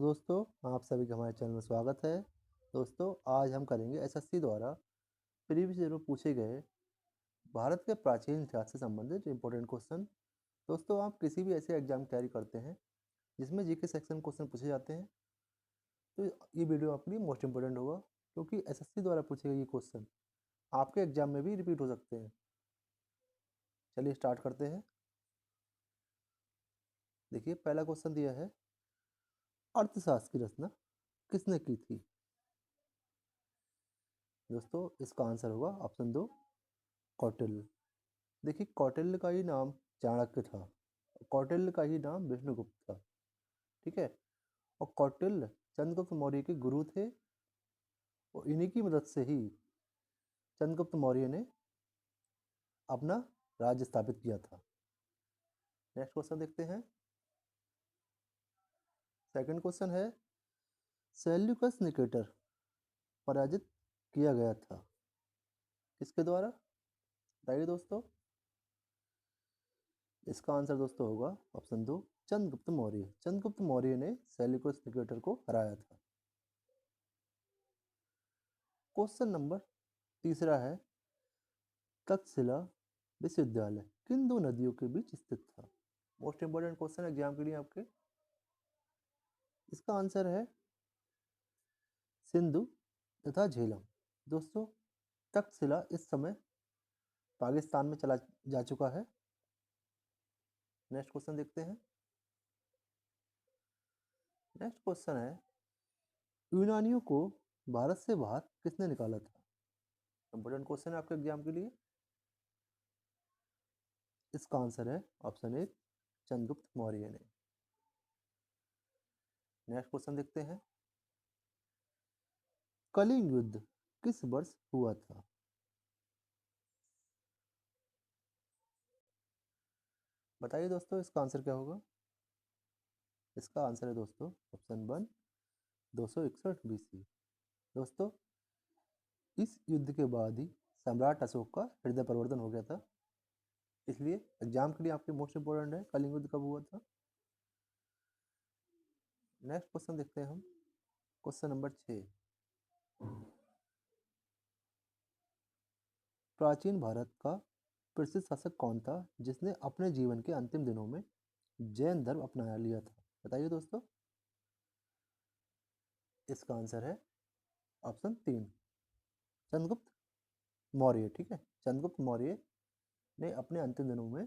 दोस्तों, आप सभी का हमारे चैनल में स्वागत है। दोस्तों, आज हम करेंगे एसएससी द्वारा प्रीवियस ईयर में पूछे गए भारत के प्राचीन इतिहास से संबंधित इम्पोर्टेंट क्वेश्चन। दोस्तों, आप किसी भी ऐसे एग्जाम की तैयारी करते हैं जिसमें जीके सेक्शन क्वेश्चन पूछे जाते हैं, तो ये वीडियो आपके लिए मोस्ट इम्पोर्टेंट होगा, क्योंकि एसएससी द्वारा पूछे गए ये क्वेश्चन आपके एग्जाम में भी रिपीट हो सकते हैं। चलिए स्टार्ट करते हैं। देखिए, पहला क्वेश्चन दिया है, अर्थशास्त्र की रचना किसने की थी? दोस्तों, इसका आंसर होगा ऑप्शन 2, कौटिल्य। देखिए, कौटिल्य का ही नाम चाणक्य था, कौटिल्य का ही नाम विष्णुगुप्त था। ठीक है, और कौटिल्य चंद्रगुप्त मौर्य के गुरु थे, और इन्हीं की मदद से ही चंद्रगुप्त मौर्य ने अपना राज्य स्थापित किया था। नेक्स्ट क्वेश्चन देखते हैं। सेकंड क्वेश्चन है, सेल्यूकस निकेटर पराजित किया गया था किसके द्वारा? बताइए दोस्तों। इसका आंसर दोस्तों होगा ऑप्शन 2, चंद्रगुप्त मौर्य। चंद्रगुप्त मौर्य ने सेल्यूकस निकेटर को हराया था। क्वेश्चन नंबर तीसरा है, तक्षशिला विश्वविद्यालय किन दो नदियों के बीच स्थित था? मोस्ट इंपोर्टेंट क्वेश्चन एग्जाम के लिए आपके। इसका आंसर है सिंधु तथा झेलम। दोस्तों, तक्षशिला इस समय पाकिस्तान में चला जा चुका है। नेक्स्ट क्वेश्चन देखते हैं। नेक्स्ट क्वेश्चन है, यूनानियों को भारत से बाहर किसने निकाला था? इंपोर्टेंट क्वेश्चन है आपके एग्जाम के लिए। इसका आंसर है ऑप्शन 1, चंद्रगुप्त मौर्य ने। नेक्स्ट क्वेश्चन देखते हैं, कलिंग युद्ध किस वर्ष हुआ था? बताइए दोस्तों, इसका आंसर क्या होगा? इसका आंसर है दोस्तों ऑप्शन 1, 261 बीसी। दोस्तों, इस युद्ध के बाद ही सम्राट अशोक का हृदय परिवर्तन हो गया था, इसलिए एग्जाम के लिए आपके मोस्ट इंपोर्टेंट है कलिंग युद्ध कब हुआ था। नेक्स्ट क्वेश्चन देखते हैं हम। क्वेश्चन नंबर 6, प्राचीन भारत का प्रसिद्ध शासक कौन था जिसने अपने जीवन के अंतिम दिनों में जैन धर्म अपना लिया था? बताइए दोस्तों। इसका आंसर है ऑप्शन 3, चंद्रगुप्त मौर्य। ठीक है, चंद्रगुप्त मौर्य ने अपने अंतिम दिनों में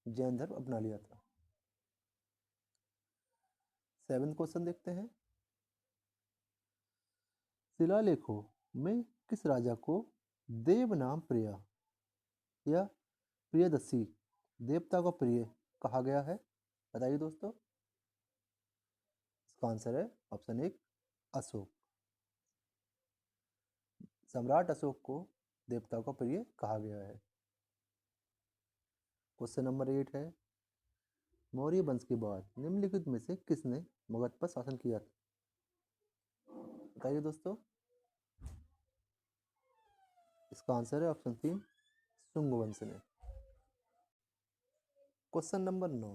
जैन धर्म अपना लिया था। 7 क्वेश्चन देखते हैं। शिलालेखों में किस राजा को देव नाम प्रिया या प्रियदर्शी, देवता को प्रिय कहा गया है? बताइए दोस्तों। इसका आंसर है ऑप्शन 1, अशोक। सम्राट अशोक को देवता को प्रिय कहा गया है। क्वेश्चन नंबर 8 है, मौर्य वंश के बाद निम्नलिखित में से किसने मगध पर शासन किया था? बताइए दोस्तों। इसका आंसर है ऑप्शन 3, शुंग वंश ने। क्वेश्चन नंबर 9,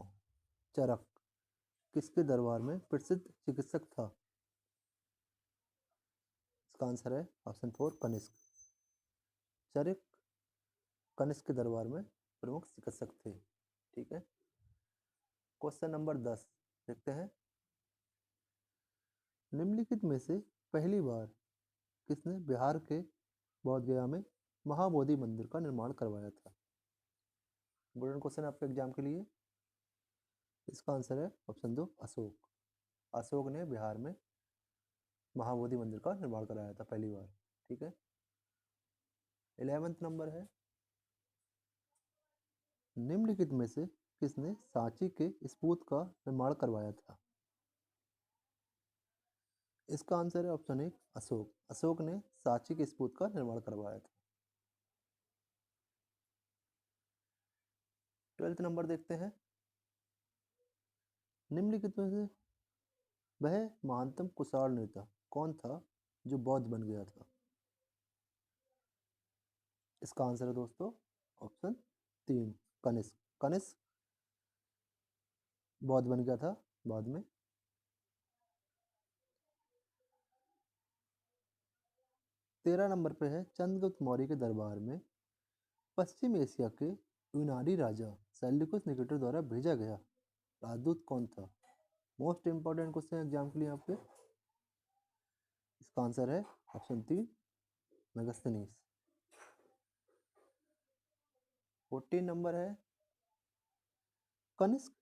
चरक किसके दरबार में प्रसिद्ध चिकित्सक था? इसका आंसर है ऑप्शन 4, कनिष्क। चरक कनिष्क के दरबार में प्रमुख चिकित्सक थे। ठीक है। क्वेश्चन नंबर 10 देखते हैं, निम्नलिखित में से पहली बार किसने बिहार के बोध गया में महाबोधि मंदिर का निर्माण करवाया था? इंपोर्टेंट क्वेश्चन आपके एग्जाम के लिए। इसका आंसर है ऑप्शन 2, अशोक। अशोक ने बिहार में महाबोधि मंदिर का निर्माण कराया था पहली बार। ठीक है। 11वां नंबर है, निम्नलिखित में से किसने सांची के स्तूप का निर्माण करवाया था? इसका आंसर है ऑप्शन 1, अशोक। अशोक ने सांची के स्तूप का निर्माण करवाया था। 12वां नंबर देखते हैं, निम्नलिखित में से वह महानतम कुषाण नेता कौन था जो बौद्ध बन गया था? इसका आंसर है दोस्तों ऑप्शन 3, कनिष्क। कनिष्क बौद्ध बन गया था बाद में। 13 नंबर पे है, चंद्रगुप्त मौर्य के दरबार में पश्चिम एशिया के यूनानी राजा सेल्यूकस निकेटर द्वारा भेजा गया राजदूत कौन था? मोस्ट इंपॉर्टेंट क्वेश्चन एग्जाम के लिए आपके। इसका आंसर है ऑप्शन 3, मेगास्थनीज। 14 नंबर है, कनिष्क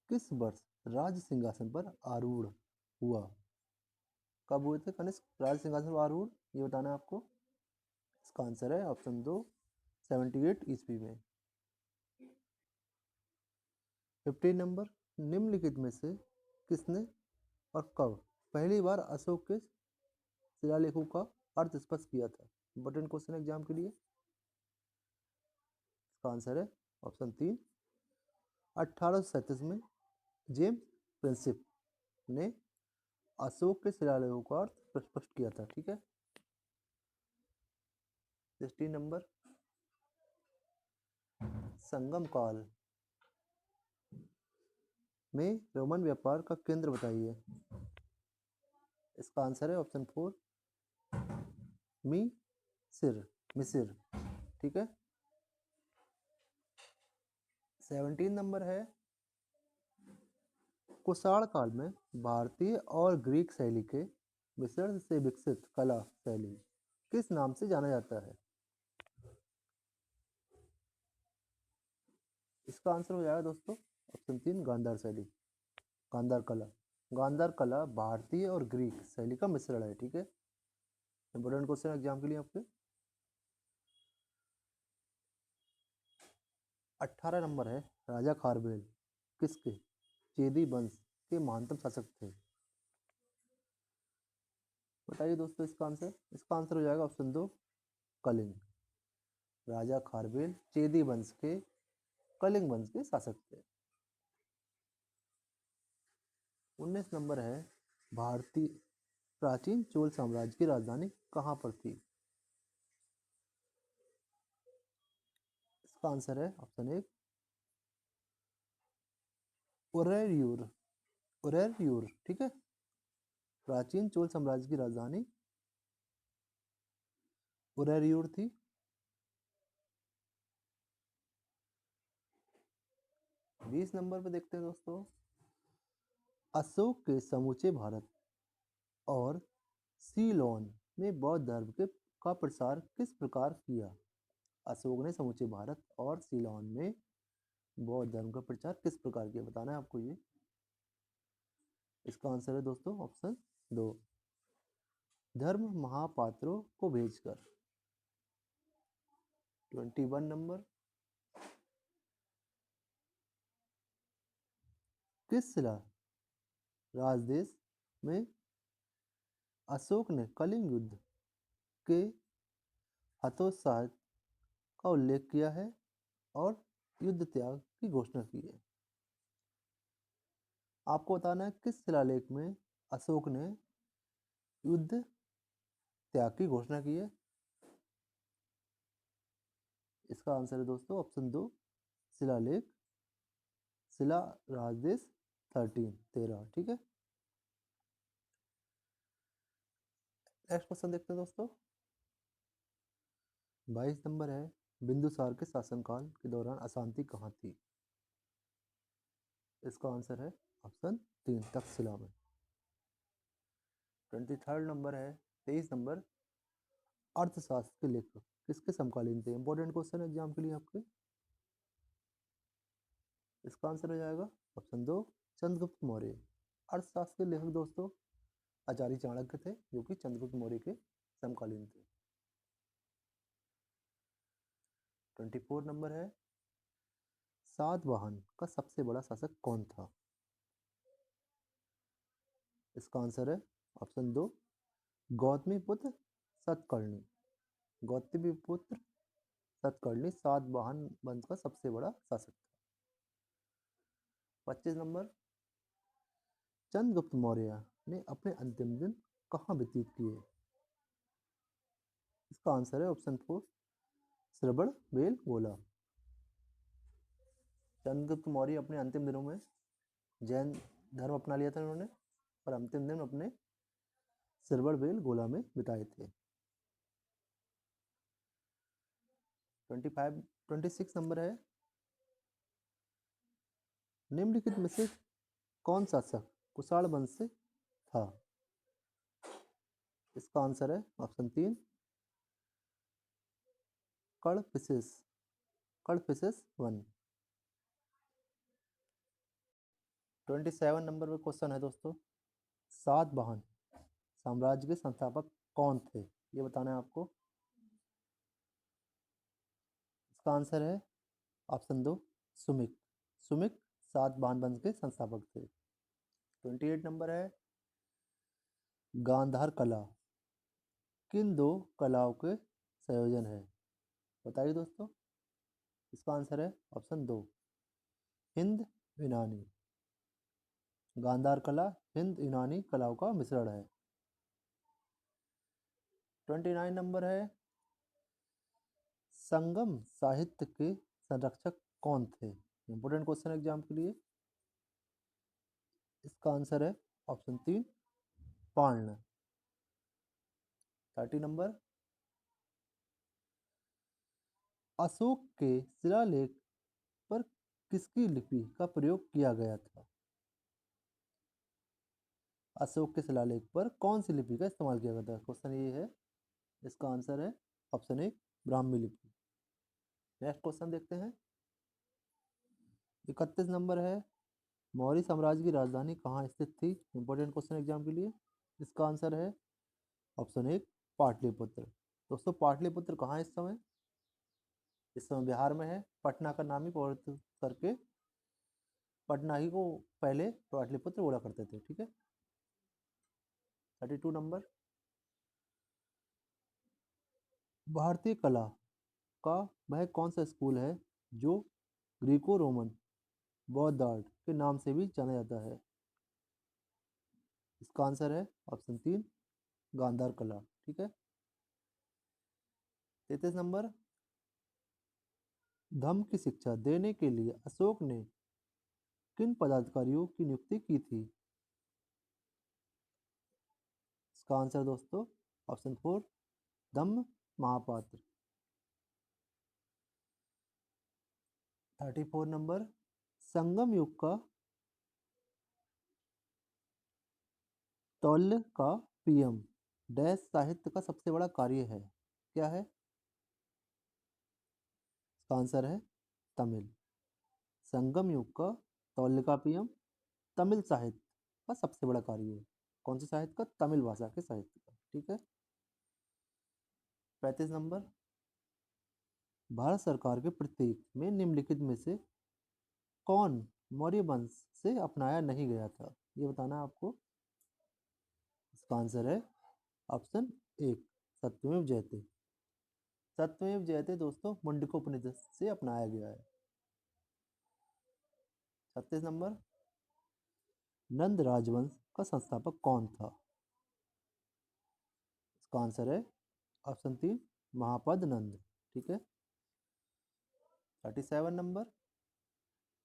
किस वर्ष राज सिंहासन पर आरूढ़ हुआ? कब हुए थे कनिष्क राज सिंहासन पर आरूढ़, ये बताना है आपको। इसका आंसर है ऑप्शन 2, 78 ईस्वी में। 15 नंबर, निम्नलिखित में से किसने और कब पहली बार अशोक के शिलालेखों का अर्थ स्पष्ट किया था? इंपॉर्टेंट क्वेश्चन एग्जाम के लिए। इसका आंसर है ऑप्शन 3, 1837 में जेम्स प्रिंसिप ने अशोक के शिलालेखों का अर्थ स्पष्ट किया था। ठीक है। 16 नंबर, संगम काल में रोमन व्यापार का केंद्र बताइए। इसका आंसर है ऑप्शन 4, मिसिर। ठीक है। 17 नंबर है, कुषाण काल में भारतीय और ग्रीक शैली के मिश्रण से विकसित कला शैली किस नाम से जाना जाता है? इसका आंसर हो जाएगा दोस्तों ऑप्शन 3, गांधार शैली, गांधार कला। गांधार कला भारतीय और ग्रीक शैली का मिश्रण है। ठीक है। इंपोर्टेंट क्वेश्चन एग्जाम के लिए आपके। 18 नंबर है, राजा खारवेल किसके चेदी वंश के महानतम शासक थे? बताइए दोस्तों इसका आंसर। इसका आंसर हो जाएगा ऑप्शन 2, कलिंग। राजा खारवेल चेदी वंश के कलिंग वंश के शासक थे। 19 नंबर है, भारतीय प्राचीन चोल साम्राज्य की राजधानी कहाँ पर थी? इसका आंसर है ऑप्शन 1, उरैयूर। उरैयूर। ठीक है। प्राचीन चोल साम्राज्य की राजधानी उरैयूर थी। 20 नंबर पे देखते हैं दोस्तों, अशोक के समूचे भारत और सीलोन में बौद्ध धर्म के का प्रसार किस प्रकार किया? अशोक ने समूचे भारत और सीलोन में बौद्ध धर्म का प्रचार किस प्रकार किया, बताना है आपको ये। इसका आंसर है दोस्तों ऑप्शन 2, धर्म महापात्रों को भेजकर। 21 नंबर, किस शिला राजदेश में अशोक ने कलिंग युद्ध के हतोत्साह का उल्लेख किया है और युद्ध त्याग की घोषणा की है? आपको बताना है किस शिलालेख में अशोक ने युद्ध त्याग की घोषणा की है। इसका आंसर है दोस्तों ऑप्शन 2, शिलालेख शिला राजदेश 13। ठीक है। नेक्स्ट क्वेश्चन देखते हैं दोस्तों। 22 नंबर है, बिंदुसार के शासनकाल के दौरान अशांति कहाँ थी? इसका आंसर है ऑप्शन 3, तक्षशिला में। 23 नंबर है, 23 नंबर, अर्थशास्त्र के लेखक किसके समकालीन थे? इंपॉर्टेंट क्वेश्चन एग्जाम के लिए आपके। इसका आंसर हो जाएगा ऑप्शन 2, चंद्रगुप्त मौर्य। अर्थशास्त्र के लेखक दोस्तों आचार्य चाणक्य थे, जो कि चंद्रगुप्त मौर्य के समकालीन थे। 24 नंबर है, सातवाहन का सबसे बड़ा शासक कौन था? इसका आंसर है ऑप्शन 2, गौतमी पुत्र सतकर्णी। गौतमी पुत्र सतकर्णी सातवाहन वंश का सबसे बड़ा शासक था। 25 नंबर, चंद्रगुप्त मौर्य ने अपने अंतिम दिन कहाँ व्यतीत किए? इसका आंसर है ऑप्शन 4, श्रवणबेलगोला। चंद्रगुप्त मौर्य अपने अंतिम दिनों में जैन धर्म अपना लिया था उन्होंने, और अंतिम दिन अपने श्रवणबेलगोला में बिताए थे। 26 नंबर है, निम्नलिखित में से कौन सा शासक कुषाण वंश से था? इसका आंसर है ऑप्शन 3, कड़फिसेस 1। 27 नंबर पर क्वेश्चन है दोस्तों, सातवाहन साम्राज्य के संस्थापक कौन थे? ये बताना है आपको। इसका आंसर है ऑप्शन 2, सुमिक सुमिक सातवाहन वंश के संस्थापक थे। 28 नंबर है, गांधार कला किन दो कलाओं के संयोजन है? बताइए दोस्तों। इसका आंसर है ऑप्शन 2, हिंद यूनानी। गांधार कला हिंद यूनानी कलाओं का मिश्रण है। 29 नंबर है, संगम साहित्य के संरक्षक कौन थे? इंपोर्टेंट क्वेश्चन एग्जाम के लिए। इसका आंसर है ऑप्शन 3, पार्ण। 30 नंबर, अशोक के शिलालेख पर किसकी लिपि का प्रयोग किया गया था? अशोक के शिलालेख पर कौन सी लिपि का इस्तेमाल किया गया था? क्वेश्चन ये है। इसका आंसर है ऑप्शन 1, ब्राह्मी लिपि। नेक्स्ट क्वेश्चन देखते हैं। 31 नंबर है, मौर्य साम्राज्य की राजधानी कहाँ स्थित थी? इंपॉर्टेंट क्वेश्चन एग्जाम के लिए। इसका आंसर है ऑप्शन 1, पाटलिपुत्र। दोस्तों पाटलिपुत्र कहाँ है इस समय? इस समय बिहार में है। पटना का नाम ही परिवर्तित करके पटना ही को पहले पाटलिपुत्र बोला करते थे। ठीक है। 32 नंबर, भारतीय कला का वह कौन सा स्कूल है जो ग्रीको रोमन बौद्ध आर्ट के नाम से भी जाना जाता है? इसका आंसर है ऑप्शन 3, गांधार कला। ठीक है। 33 नंबर, धम्म की शिक्षा देने के लिए अशोक ने किन पदाधिकारियों की नियुक्ति की थी? इसका आंसर दोस्तों ऑप्शन 4, धम्म महापात्र। 34 नंबर, संगम युग का तौल्य का पीएम डैश साहित्य का सबसे बड़ा कार्य है, क्या है? इसका आंसर है तमिल। संगम युग का तौल्य का पीएम तमिल साहित्य का सबसे बड़ा कार्य है। कौन से साहित्य का? तमिल भाषा के साहित्य का। ठीक है। 35 नंबर, भारत सरकार के प्रतीक में निम्नलिखित में से कौन मौर्य वंश से अपनाया नहीं गया था? ये बताना है आपको। इसका आंसर है ऑप्शन 1, सत्यमेव जयते। सत्यमेव जयते दोस्तों मुंडकोपनिषद से अपनाया गया है। 36 नंबर, नंद राजवंश का संस्थापक कौन था? इसका आंसर है ऑप्शन 3, महापद नंद। ठीक है। 37 नंबर,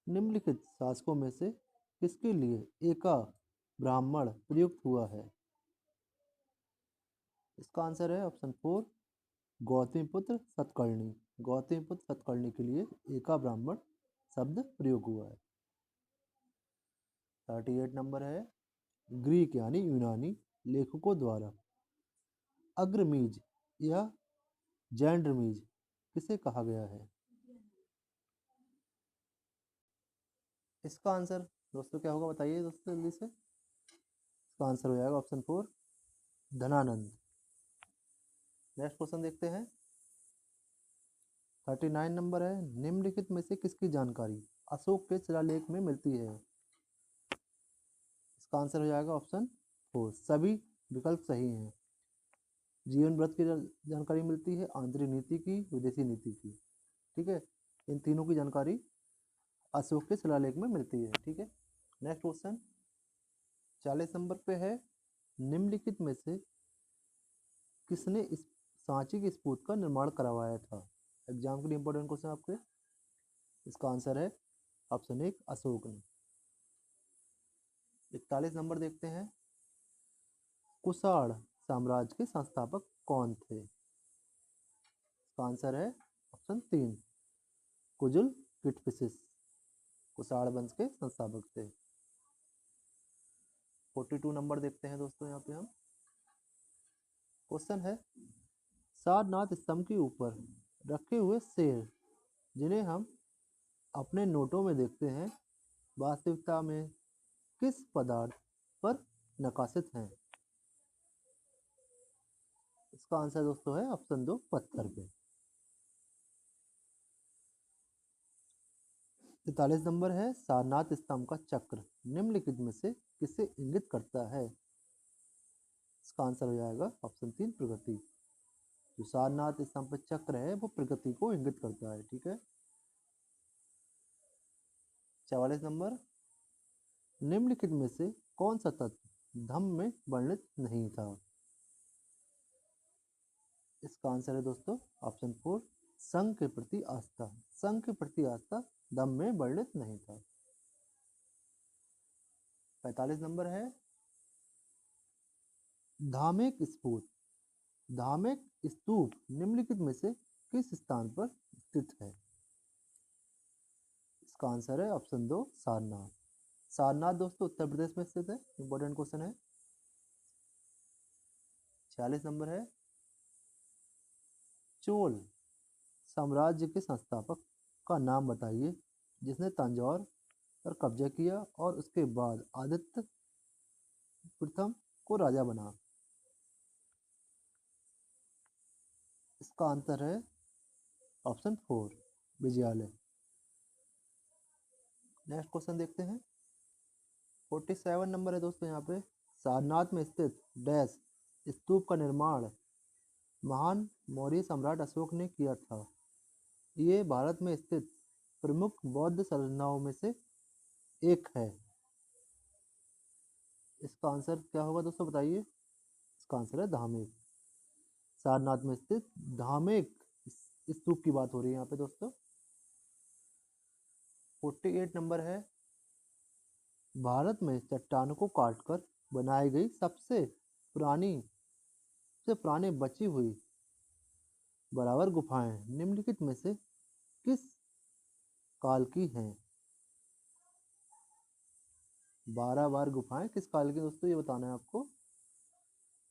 निम्नलिखित शासकों में से किसके लिए एका ब्राह्मण प्रयुक्त हुआ है? इसका आंसर है ऑप्शन 4, गौतमीपुत्र सतकर्णी। गौतमीपुत्र सतकर्णी के लिए एका ब्राह्मण शब्द प्रयोग हुआ है। 38 नंबर है, ग्रीक यानी यूनानी लेखकों द्वारा अग्रमीज या जैंड्रमीज किसे कहा गया है? इसका आंसर दोस्तों क्या होगा? बताइए दोस्तों जल्दी से। इसका आंसर हो जाएगा ऑप्शन 4, धनानंद। नेक्स्ट क्वेश्चन देखते हैं। 39 नंबर है, निम्नलिखित में से किसकी जानकारी अशोक के शिलालेख में मिलती है? इसका आंसर हो जाएगा ऑप्शन 4, सभी विकल्प सही हैं। जीवन व्रत की जानकारी मिलती है, आंतरिक नीति की, विदेशी नीति की। ठीक है। इन तीनों की जानकारी अशोक के शिलालेख में मिलती है। ठीक है। नेक्स्ट क्वेश्चन 40 नंबर पे है, निम्नलिखित में से किसने इस सांची के स्तूप का निर्माण करवाया था? एग्जाम के लिए इंपॉर्टेंट क्वेश्चन आपके। इसका आंसर है ऑप्शन 1, अशोक ने। 41 नंबर देखते हैं, कुषाण साम्राज्य के संस्थापक कौन थे? इसका आंसर है ऑप्शन 3 कुजुल किटफिशिस कुषाण वंश के संस्थापक थे। 42 नंबर देखते हैं दोस्तों यहाँ पे हम। क्वेश्चन है सारनाथ स्तंभ के ऊपर रखे हुए शेर जिन्हें हम अपने नोटों में देखते हैं वास्तविकता में किस पदार्थ पर नकाशित हैं? इसका आंसर दोस्तों है ऑप्शन 2 पत्थर पे। 43 नंबर है सारनाथ स्तंभ का चक्र निम्नलिखित में से किसे इंगित करता है? इसका आंसर हो जाएगा ऑप्शन 3 प्रगति। जो सारनाथ स्तंभ पर चक्र है वो प्रगति को इंगित करता है। ठीक है। 44 नंबर निम्नलिखित में से कौन सा तत्व धम्म में वर्णित नहीं था? इसका आंसर है दोस्तों ऑप्शन 4 संघ के प्रति आस्था। संघ के प्रति आस्था धम्म में वर्णित नहीं था। 45 नंबर है धामेक स्फूट धामेक स्तूप निम्नलिखित में से किस स्थान पर स्थित है? इसका आंसर है ऑप्शन 2 सारनाथ। सारनाथ दोस्तों उत्तर प्रदेश में स्थित है। इंपॉर्टेंट क्वेश्चन है। 46 नंबर है चोल साम्राज्य के संस्थापक का नाम बताइए जिसने तंजौर पर कब्जा किया और उसके बाद आदित्य प्रथम को राजा बना। इसका आंसर है ऑप्शन 4 विजयालय। नेक्स्ट क्वेश्चन देखते हैं। 47 नंबर है दोस्तों यहाँ पे सारनाथ में स्थित डैश स्तूप का निर्माण महान मौर्य सम्राट अशोक ने किया था। ये भारत में स्थित प्रमुख बौद्ध संरचनाओं में से एक है। इसका आंसर क्या होगा दोस्तों बताइए? इसका आंसर है धामेक। सारनाथ में स्थित धामेक स्तूप की बात हो रही है यहाँ पे दोस्तों। 48 नंबर है भारत में चट्टानों को काटकर बनाई गई सबसे पुरानी बची हुई बराबर गुफाएं निम्नलिखित में से किस काल की हैं? 12 बार गुफाएं किस काल की दोस्तों ये बताना है आपको।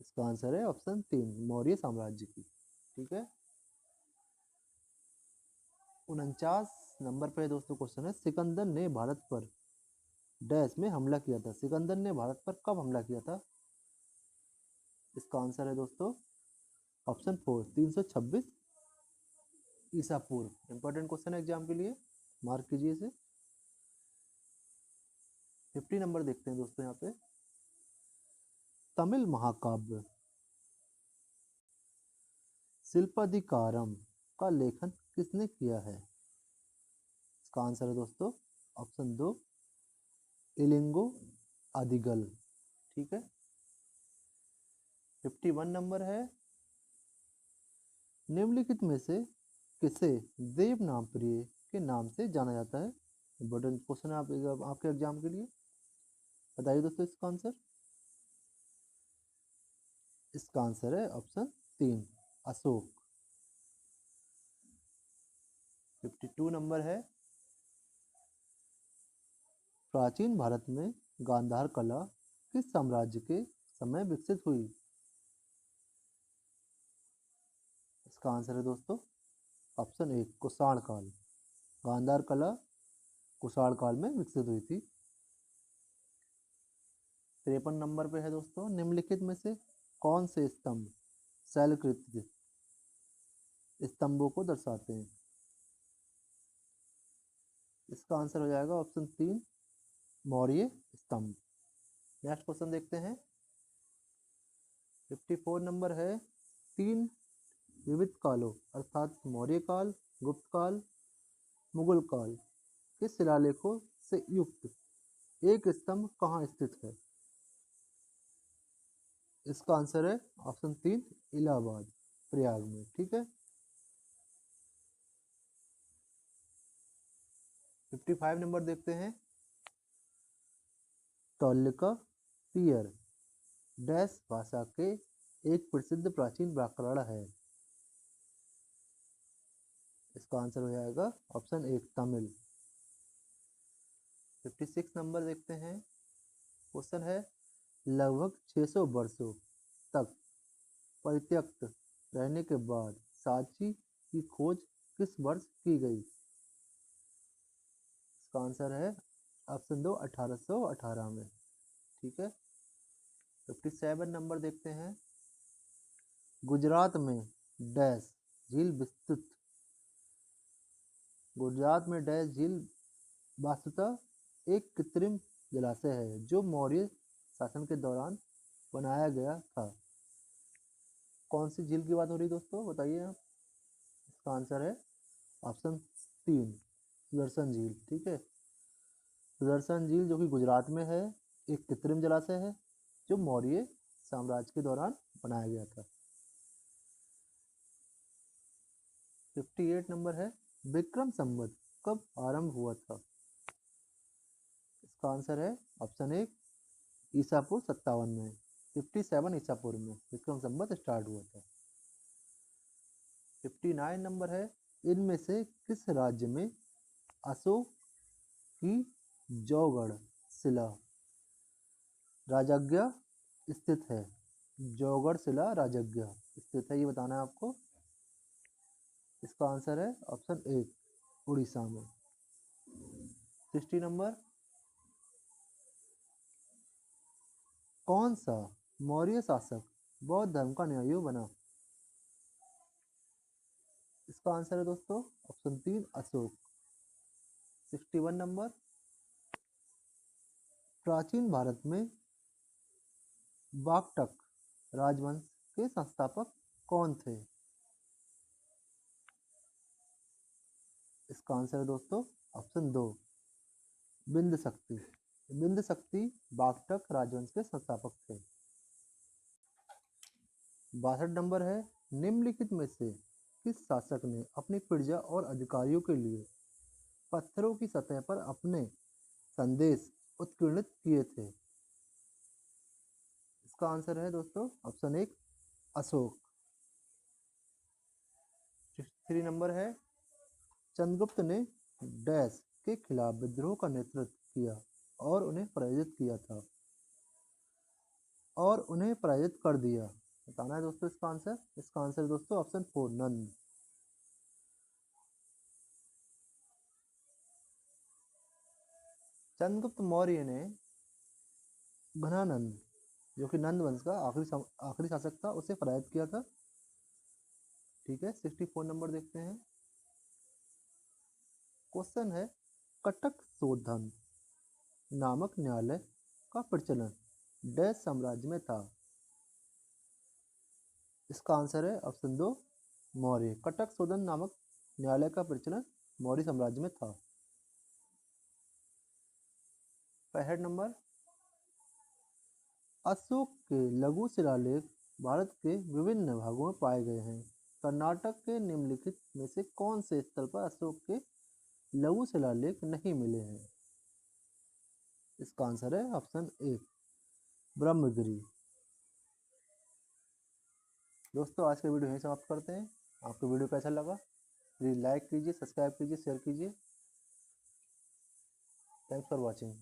इसका आंसर है ऑप्शन 3 मौर्य साम्राज्य की। ठीक है। 49 नंबर पे दोस्तों क्वेश्चन है सिकंदर ने भारत पर डैश में हमला किया था। सिकंदर ने भारत पर कब हमला किया था? इसका आंसर है दोस्तों ऑप्शन 4 326 ईसा पूर्व। इंपॉर्टेंट क्वेश्चन है एग्जाम के लिए, मार्क कीजिए इसे। 50 नंबर देखते हैं दोस्तों यहाँ पे तमिल महाकाव्य शिल्पाधिकारम का लेखन किसने किया है? इसका आंसर है दोस्तों ऑप्शन 2 इलिंगो अदिगल। ठीक है। 51 नंबर है निम्नलिखित में से किसे देवनाम प्रिय के नाम से जाना जाता है? इंपॉर्टेंट क्वेश्चन है आपके एग्जाम के लिए, बताइए दोस्तों इसका आंसर। इसका आंसर है ऑप्शन 3 अशोक। 52 नंबर है प्राचीन भारत में गांधार कला किस साम्राज्य के समय विकसित हुई? इसका आंसर है दोस्तों ऑप्शन 1 कुषाण काल। गांधार कला कुषाण काल में विकसित हुई थी। 53 नंबर पे है दोस्तों निम्नलिखित में से कौन से स्तंभ शैलकृत स्तंभों को दर्शाते हैं? इसका आंसर हो जाएगा ऑप्शन 3 मौर्य स्तंभ। नेक्स्ट क्वेश्चन देखते हैं। 54 नंबर है 3 विविध कालों अर्थात मौर्य काल, गुप्त काल, मुगल काल के शिलालेखों से युक्त एक स्तंभ कहाँ स्थित है? इसका आंसर है ऑप्शन 3 इलाहाबाद प्रयाग में। ठीक है। 55 नंबर देखते हैं तौलिका पियर डैश भाषा के एक प्रसिद्ध प्राचीन व्याकरण है। इसका आंसर हो जाएगा ऑप्शन 1 तमिल। 56 नंबर देखते हैं। क्वेश्चन है लगभग 600 वर्षों तक परित्यक्त रहने के बाद सांची की खोज किस वर्ष की गई? इसका आंसर है ऑप्शन 2 1818 में। ठीक है। 57 नंबर देखते हैं। गुजरात में डैश झील विस्तृत। गुजरात में डैश झील वास्तुतः एक कृत्रिम जलाशय है जो मौर्य शासन के दौरान बनाया गया था। कौन सी झील की बात हो रही दोस्तों, बताइए आप। इसका आंसर है ऑप्शन 3 सुदर्शन झील। ठीक है। सुदर्शन झील जो कि गुजरात में है, एक कृत्रिम जलाशय है जो मौर्य साम्राज्य के दौरान बनाया गया था। 58 नंबर है विक्रम संवत कब आरंभ हुआ था? इसका आंसर है ऑप्शन 1 ईसापुर 57 में। 57 ईसापुर में विक्रम संवत स्टार्ट हुआ था। 59 नंबर है इनमें से किस राज्य में अशोक की जौगढ़ शिला राजज्ञा स्थित है? जौगढ़ शिला राजज्ञा स्थित है, ये बताना है आपको। इसका आंसर है ऑप्शन 1 उड़ीसा में। 60 नंबर कौन सा मौर्य शासक बौद्ध धर्म का न्यायी बना? इसका आंसर है दोस्तों ऑप्शन 3 अशोक। 61 नंबर प्राचीन भारत में वाकटक राजवंश के संस्थापक कौन थे? इसका आंसर है दोस्तों ऑप्शन 2 बिंद शक्ति। बिंद शक्ति वाकटक राजवंश के संस्थापक थे। 62 नंबर है निम्नलिखित में से किस शासक ने अपनी प्रजा और अधिकारियों के लिए पत्थरों की सतह पर अपने संदेश उत्कीर्णित किए थे? इसका आंसर है दोस्तों ऑप्शन 1 अशोक। 63 नंबर है चंद्रगुप्त ने डैश के खिलाफ विद्रोह का नेतृत्व किया और उन्हें पराजित किया था और उन्हें पराजित कर दिया, बताना है दोस्तों इसका आंसर। इसका आंसर है दोस्तों ऑप्शन 4 नंद। चंद्रगुप्त मौर्य ने घनानंद जो कि नंद वंश का आखिरी शासक था उसे पराजित किया था। ठीक है। 64 नंबर देखते हैं। क्वेश्चन है कटक शोधन नामक न्यायालय का प्रचलन डैश साम्राज्य में था? इसका आंसर है ऑप्शन 2 मौर्य। कटक शोधन नामक न्यायालय का प्रचलन मौर्य साम्राज्य में था। 65 नंबर अशोक के लघु शिलालेख भारत के विभिन्न भागों में पाए गए हैं। कर्नाटक के निम्नलिखित में से कौन से स्थल पर अशोक के लघु शिलालेख नहीं मिले हैं? इसका आंसर है ऑप्शन 1 ब्रह्मगिरी। दोस्तों आज के वीडियो यहीं समाप्त करते हैं। आपको वीडियो कैसा लगा प्लीज़ लाइक कीजिए, सब्सक्राइब कीजिए, शेयर कीजिए। Thanks for watching.